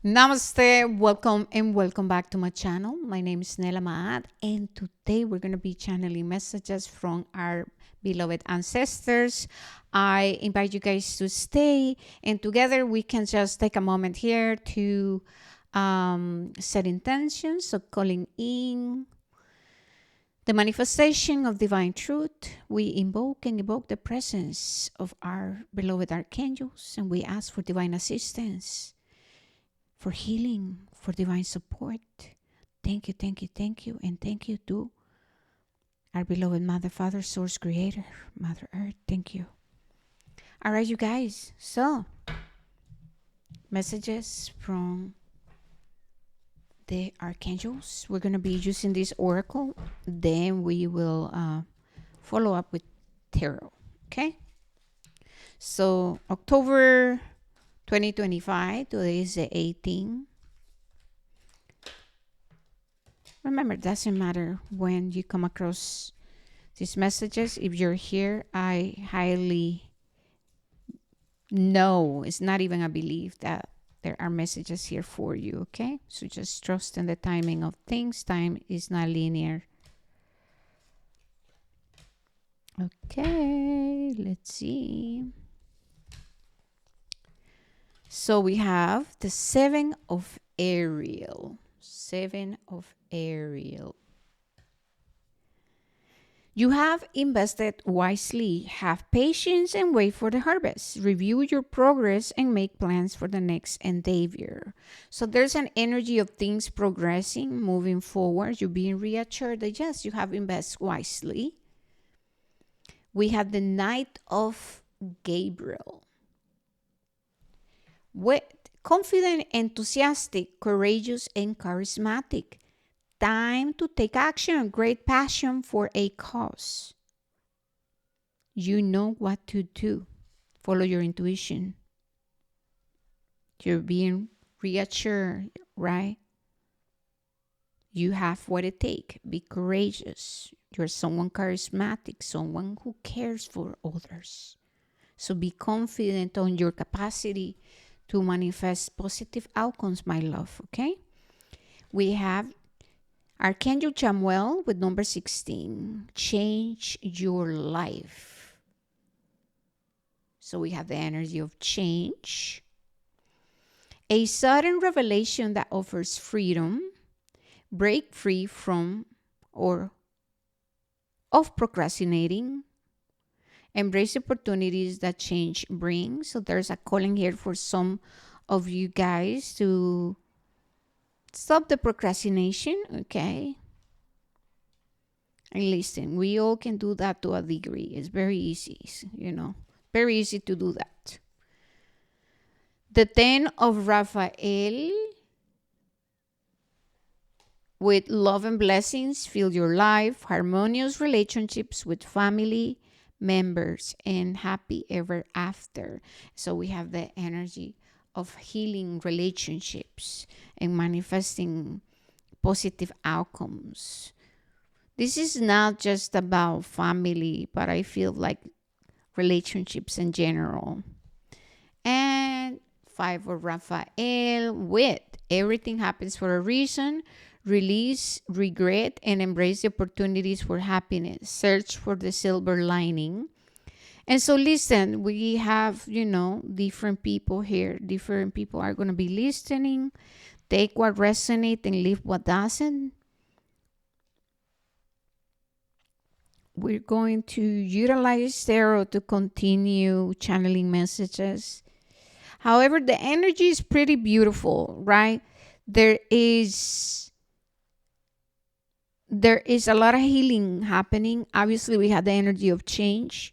Namaste, welcome and welcome back to my channel. My name is Nela Maat, and today we're going to be channeling messages from our beloved ancestors. I invite you guys to stay, and together we can just take a moment here to set intentions. So, calling in the manifestation of divine truth, we invoke and evoke the presence of our beloved archangels, and we ask for divine assistance, for healing, for divine support. Thank you, thank you, thank you. And thank you to our beloved Mother, Father, Source, Creator, Mother Earth. Thank you. All right, you guys. So, messages from the archangels. We're going to be using this oracle. Then we will follow up with tarot. Okay? So, October 2025. Today is the 18th. Remember, it doesn't matter when you come across these messages. If you're here, I highly know, it's not even a belief, that there are messages here for you, okay? So just trust in the timing of things. Time is not linear. Okay, let's see. So we have the Seven of Ariel. Seven of Ariel. You have invested wisely. Have patience and wait for the harvest. Review your progress and make plans for the next endeavor. So there's an energy of things progressing, moving forward. You're being reassured that yes, you have invested wisely. We have the Knight of Gabriel. Confident, enthusiastic, courageous, and charismatic. Time to take action, great passion for a cause. You know what to do. Follow your intuition. You're being reassured, right? You have what it takes. Be courageous. You're someone charismatic, someone who cares for others. So be confident on your capacity to manifest positive outcomes, my love, okay? We have Archangel Chamuel with number 16. Change your life. So we have the energy of change. A sudden revelation that offers freedom. Break free from or of procrastinating. Embrace opportunities that change brings. So there's a calling here for some of you guys to stop the procrastination, okay? And listen, we all can do that to a degree. It's very easy, very easy to do that. The 10 of Raphael with love and blessings fill your life, harmonious relationships with family members, and happy ever after. So we have the energy of healing relationships and manifesting positive outcomes. This is not just about family, but I feel like relationships in general. And 5 of Raphael with everything happens for a reason. Release regret and embrace the opportunities for happiness. Search for the silver lining. And so listen, we have, different people here. Different people are going to be listening. Take what resonates and leave what doesn't. We're going to utilize tarot to continue channeling messages. However, the energy is pretty beautiful, right? There is a lot of healing happening. Obviously, we have the energy of change.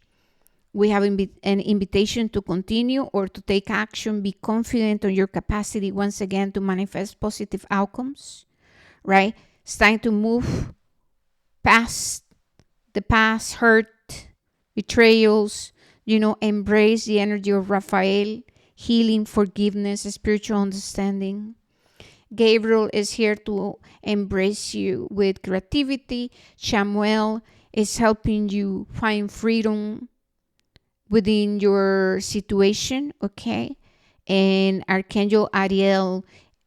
We have an invitation to continue or to take action. Be confident on your capacity once again to manifest positive outcomes, right? It's time to move past the past hurt, betrayals, embrace the energy of Raphael, healing, forgiveness, spiritual understanding. Gabriel is here to embrace you with creativity. Chamuel is helping you find freedom within your situation, okay? And Archangel Ariel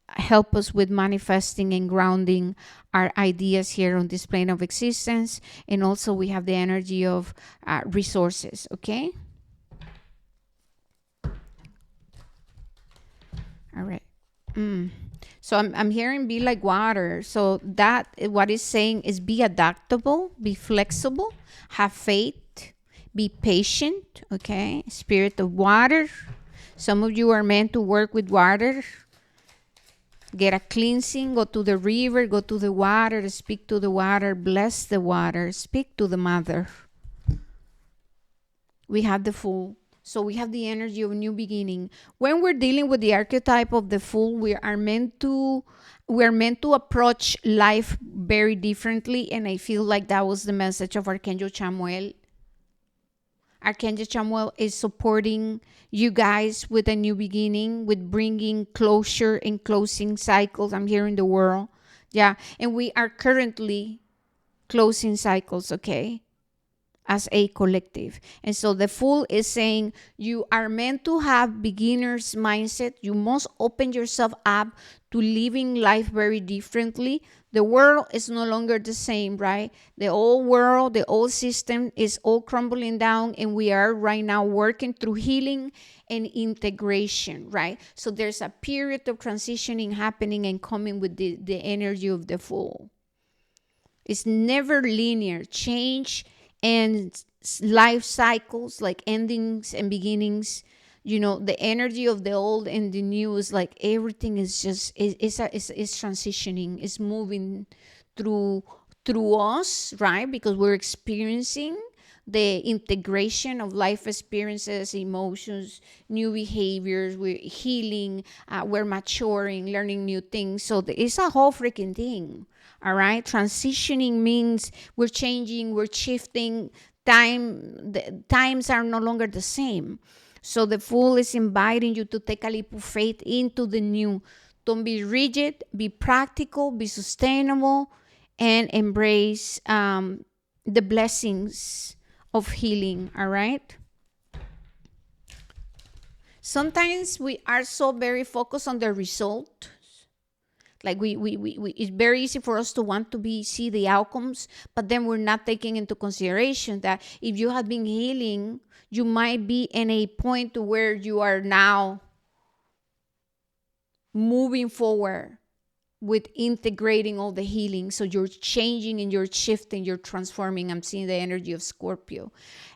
help us with manifesting and grounding our ideas here on this plane of existence. And also we have the energy of resources, okay? All right. So I'm hearing be like water. So that what it's saying is be adaptable, be flexible, have faith, be patient, okay? Spirit of water. Some of you are meant to work with water. Get a cleansing, go to the river, go to the water, speak to the water, bless the water, speak to the mother. We have the Fool. So we have the energy of new beginning. When we're dealing with the archetype of the Fool, we're meant to approach life very differently. And I feel like that was the message of Archangel Chamuel. Archangel Chamuel is supporting you guys with a new beginning, with bringing closure and closing cycles. I'm here in the world. Yeah. And we are currently closing cycles, okay? As a collective. And so the Fool is saying you are meant to have beginner's mindset. You must open yourself up to living life very differently. The world is no longer the same, right? The old world, the old system is all crumbling down, and we are right now working through healing and integration, right? So there's a period of transitioning happening and coming with the energy of the Fool. It's never linear. Change and life cycles, like endings and beginnings, the energy of the old and the new is like everything is just it's transitioning, it's moving through us, right? Because we're experiencing the integration of life experiences, emotions, new behaviors. We're healing, we're maturing, learning new things. So it's a whole freaking thing. All right. Transitioning means we're changing, we're shifting. The times are no longer the same. So the Fool is inviting you to take a leap of faith into the new. Don't be rigid, be practical, be sustainable, and embrace the blessings of healing. All right. Sometimes we are so very focused on the result. Like we it's very easy for us to want to see the outcomes, but then we're not taking into consideration that if you have been healing, you might be in a point to where you are now moving forward with integrating all the healing. So you're changing and you're shifting, you're transforming. I'm seeing the energy of Scorpio.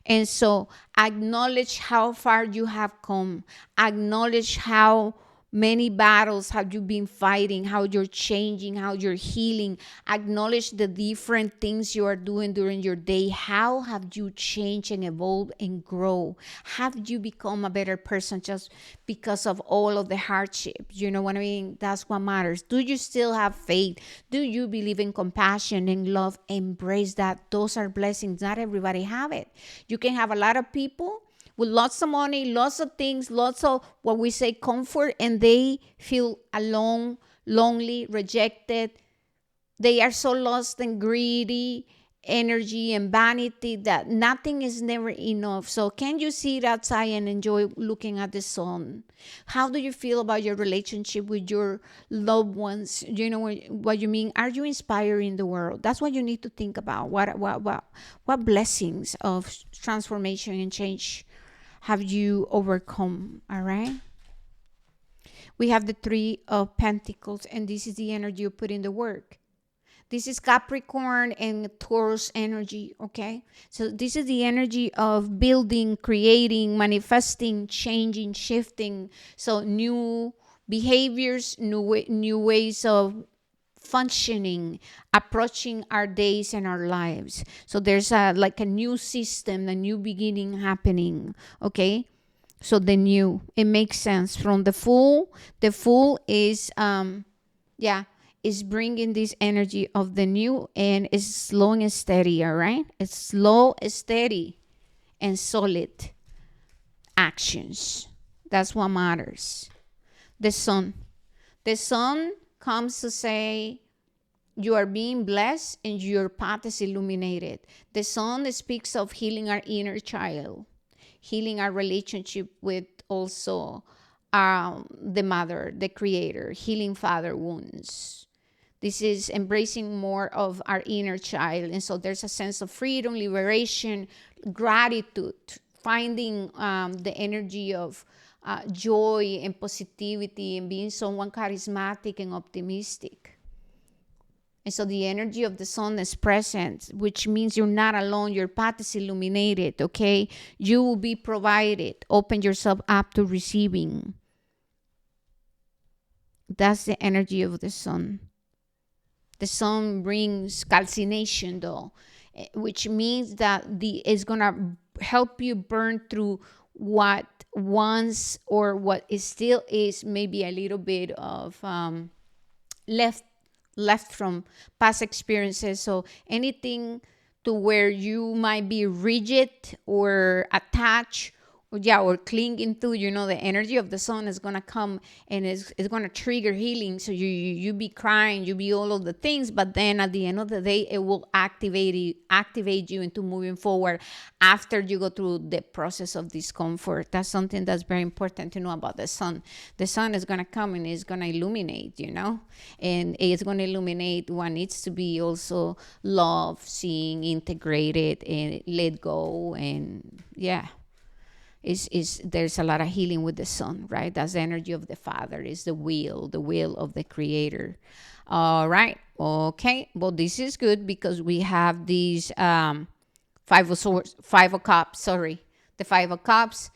And so acknowledge how far you have come. Acknowledge how many battles have you been fighting, how you're changing, how you're healing. Acknowledge the different things you are doing during your day. How have you changed and evolved and grow? Have you become a better person just because of all of the hardship? You know what I mean? That's what matters. Do you still have faith? Do you believe in compassion and love? Embrace that. Those are blessings. Not everybody have it. You can have a lot of people with lots of money, lots of things, lots of what we say comfort, and they feel alone, lonely, rejected. They are so lost in greedy energy and vanity that nothing is never enough. So can you sit outside and enjoy looking at the sun? How do you feel about your relationship with your loved ones? You know what you mean? Are you inspiring the world? That's what you need to think about. What blessings of transformation and change have you overcome? All right. We have the Three of Pentacles, and this is the energy you put in the work. This is Capricorn and Taurus energy, okay? So this is the energy of building, creating, manifesting, changing, shifting. So new behaviors, new ways of functioning, approaching our days and our lives. So there's like a new system, a new beginning happening, okay? So the new, it makes sense. From the Fool is is bringing this energy of the new, and it's slow and steady. All right, it's slow, steady, and solid actions. That's what matters. The Sun comes to say you are being blessed and your path is illuminated. The Sun speaks of healing our inner child, healing our relationship with also the mother, the creator, healing father wounds. This is embracing more of our inner child. And so there's a sense of freedom, liberation, gratitude, finding the energy of joy and positivity and being someone charismatic and optimistic. And so the energy of the sun is present, which means you're not alone. Your path is illuminated, okay? You will be provided. Open yourself up to receiving. That's the energy of the sun. The sun brings calcination, though, which means that it's going to help you burn through what once or what is still is maybe a little bit of left from past experiences. So anything to where you might be rigid or attached, or clinging to, the energy of the sun is going to come and it's going to trigger healing. So you be crying, you be all of the things, but then at the end of the day, it will activate you into moving forward after you go through the process of discomfort. That's something that's very important to know about the sun. The sun is going to come and it's going to illuminate, and it's going to illuminate what needs to be also loved, seen, integrated, and let go. And there's a lot of healing with the sun, right? That's the energy of the father, is the will of the creator. All right. Okay. Well, this is good because we have these five of cups. Sorry, the five of cups.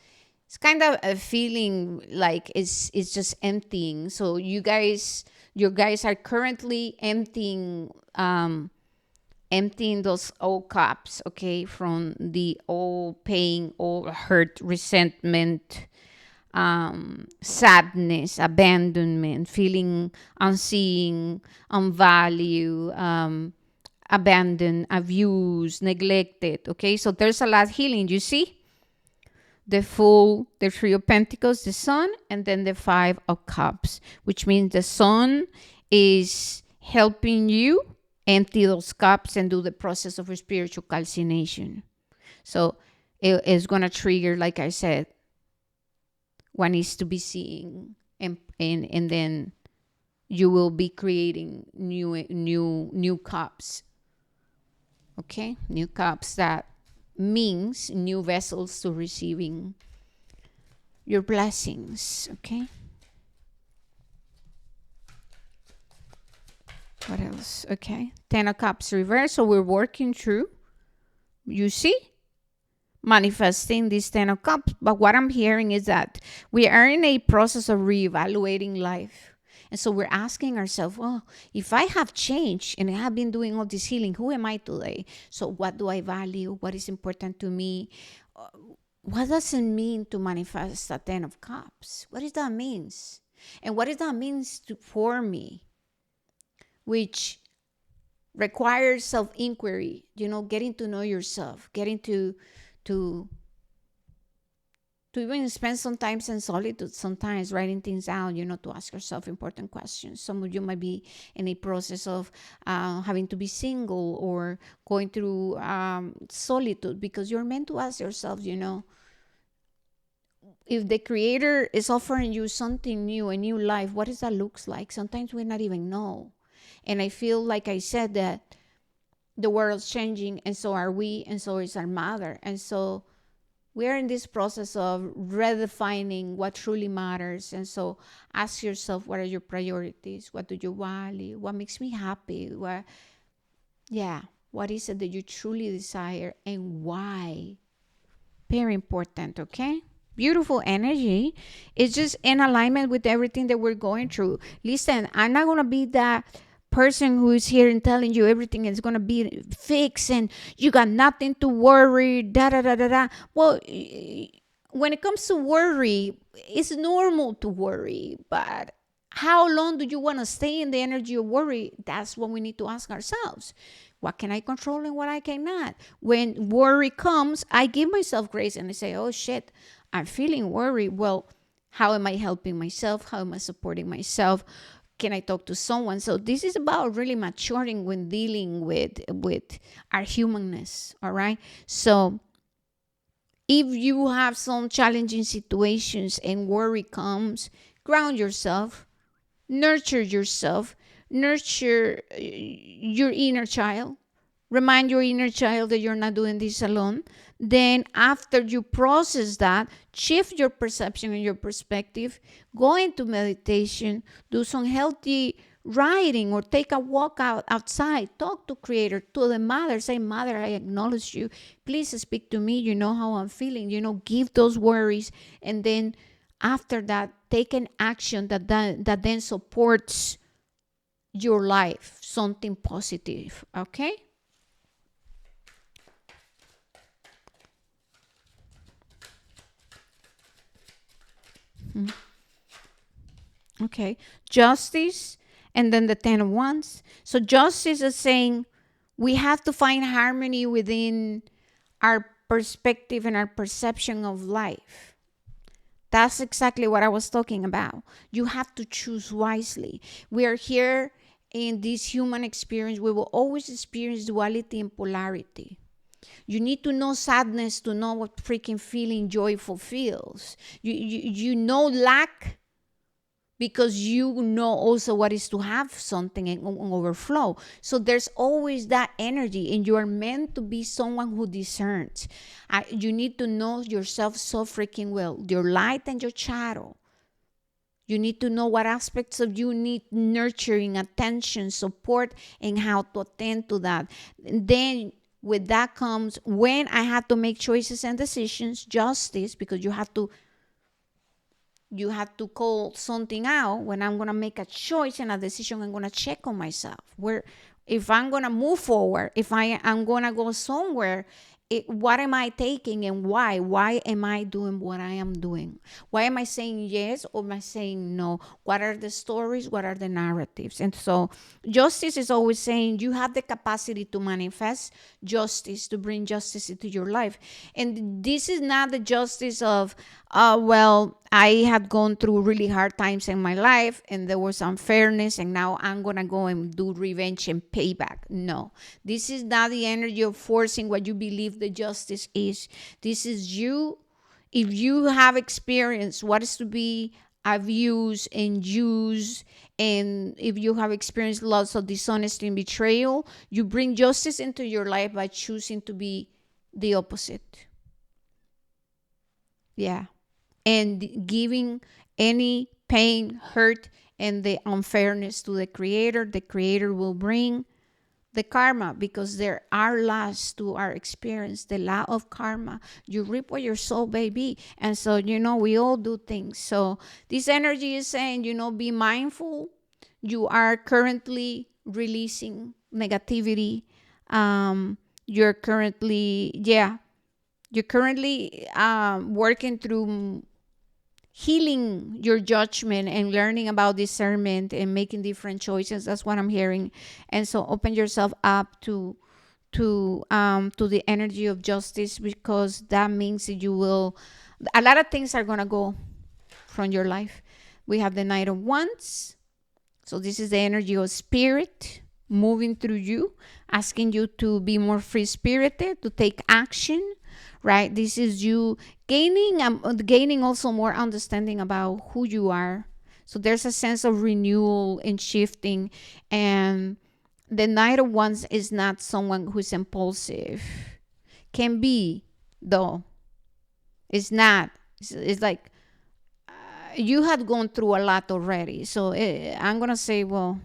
It's kind of a feeling like it's just emptying. So you guys are currently emptying those old cups, okay, from the old pain, old hurt, resentment, sadness, abandonment, feeling unseen, unvalued, abandoned, abused, neglected, okay? So there's a lot of healing, you see? The Three of Pentacles, the sun, and then the Five of Cups, which means the sun is helping you empty those cups and do the process of spiritual calcination. So it's going to trigger, like I said, what needs to be seen, and then you will be creating new cups. Okay, new cups, that means new vessels to receiving your blessings. Okay. What else? Okay. Ten of Cups reverse. So we're working through, you see, manifesting this Ten of Cups. But what I'm hearing is that we are in a process of reevaluating life. And so we're asking ourselves, well, if I have changed and I have been doing all this healing, who am I today? So what do I value? What is important to me? What does it mean to manifest a Ten of Cups? What does that mean? And what does that mean for me? Which requires self-inquiry, getting to know yourself, getting to even spend some time in solitude, sometimes writing things out, to ask yourself important questions. Some of you might be in a process of having to be single or going through solitude, because you're meant to ask yourself, if the creator is offering you something new, a new life, what does that look like? Sometimes we not even know. And I feel, like I said, that the world's changing, and so are we, and so is our mother. And so we're in this process of redefining what truly matters. And so ask yourself, what are your priorities? What do you value? What makes me happy? What is it that you truly desire, and why? Very important, okay? Beautiful energy. It's just in alignment with everything that we're going through. Listen, I'm not going to be that person who is here and telling you everything is going to be fixed and you got nothing to worry, Well, when it comes to worry, it's normal to worry, but how long do you want to stay in the energy of worry? That's what we need to ask ourselves. What can I control and what I cannot? When worry comes, I give myself grace and I say, oh shit, I'm feeling worried. Well, how am I helping myself? How am I supporting myself? Can I talk to someone? So this is about really maturing when dealing with our humanness, all right? So If you have some challenging situations and worry comes, ground yourself, nurture yourself, nurture your inner child. Remind your inner child that you're not doing this alone. Then, after you process that, shift your perception and your perspective, go into meditation, do some healthy writing, or take a walk outside, talk to Creator, to the Mother, say, Mother, I acknowledge you. Please speak to me. You know how I'm feeling. Give those worries. And then, after that, take an action that then supports your life, something positive. Okay? Okay. Justice, and then the 10 of Wands. So justice is saying we have to find harmony within our perspective and our perception of life. That's exactly what I was talking about. You have to choose wisely. We are here in this human experience. We will always experience duality and polarity. You need to know sadness to know what freaking feeling joyful feels. You know lack because you know also what is to have something in overflow. So there's always that energy, and you are meant to be someone who discerns. You need to know yourself so freaking well, your light and your shadow. You need to know what aspects of you need nurturing, attention, support, and how to attend to that. And then with that comes, when I have to make choices and decisions, justice, because you have to call something out. When I'm going to make a choice and a decision, I'm going to check on myself. Where, if I'm going to move forward, if I'm going to go somewhere, what am I taking and why? Why am I doing what I am doing? Why am I saying yes or am I saying no? What are the stories? What are the narratives? And so justice is always saying you have the capacity to manifest justice, to bring justice into your life. And this is not the justice of, well, I had gone through really hard times in my life and there was unfairness and now I'm going to go and do revenge and payback. No, this is not the energy of forcing what you believe the justice is. This is you. If you have experienced what is to be abused and used, and if you have experienced lots of dishonesty and betrayal, you bring justice into your life by choosing to be the opposite. Yeah. And giving any pain, hurt, and the unfairness to the Creator will bring the karma, because there are laws to our experience, the law of karma. You reap what you sow, baby. And so, we all do things. So this energy is saying, be mindful. You are currently releasing negativity. You're currently, working through healing your judgment and learning about discernment and making different choices. That's what I'm hearing. And so open yourself up to the energy of justice, because that means that a lot of things are gonna go from your life. We have the Knight of Wands. So this is the energy of spirit moving through you, asking you to be more free spirited, to take action, right? This is you gaining also more understanding about who you are. So there's a sense of renewal and shifting. And the Knight of Wands is not someone who's impulsive. Can be, though. It's not. It's like you had gone through a lot already. So I'm going to say, well,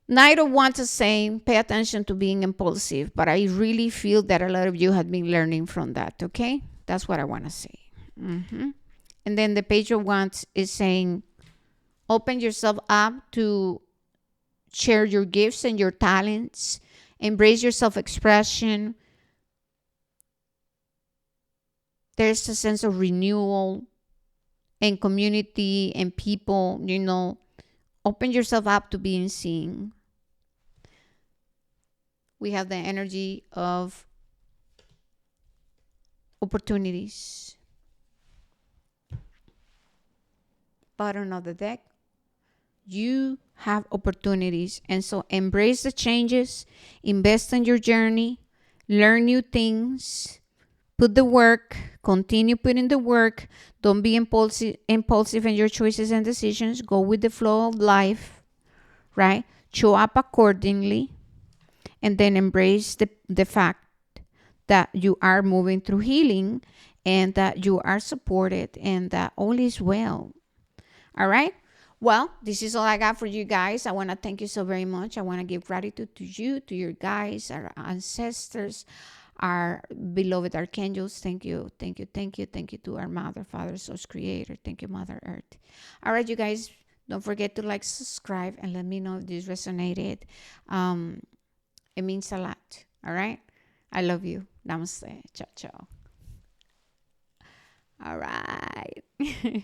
Knight of Wands is saying, pay attention to being impulsive, but I really feel that a lot of you have been learning from that, okay? That's what I want to say. And then the Page of Wands is saying, open yourself up to share your gifts and your talents, embrace your self-expression. There's a sense of renewal and community and people, open yourself up to being seen. We have the energy of opportunities. Bottom of the deck. You have opportunities. And so embrace the changes, invest in your journey, learn new things, Put the work, continue putting the work. Don't be impulsive in your choices and decisions. Go with the flow of life, right? Show up accordingly, and then embrace the fact that you are moving through healing and that you are supported and that all is well. All right. Well, this is all I got for you guys. I want to thank you so very much. I want to give gratitude to you, to your guys, our ancestors, our beloved archangels. Thank you, thank you, thank you, thank you to our Mother, Father, Source Creator. Thank you, Mother Earth. All right, you guys, don't forget to like, subscribe, and let me know if this resonated. It means a lot. All right. I love you. Namaste. Ciao, ciao. All right.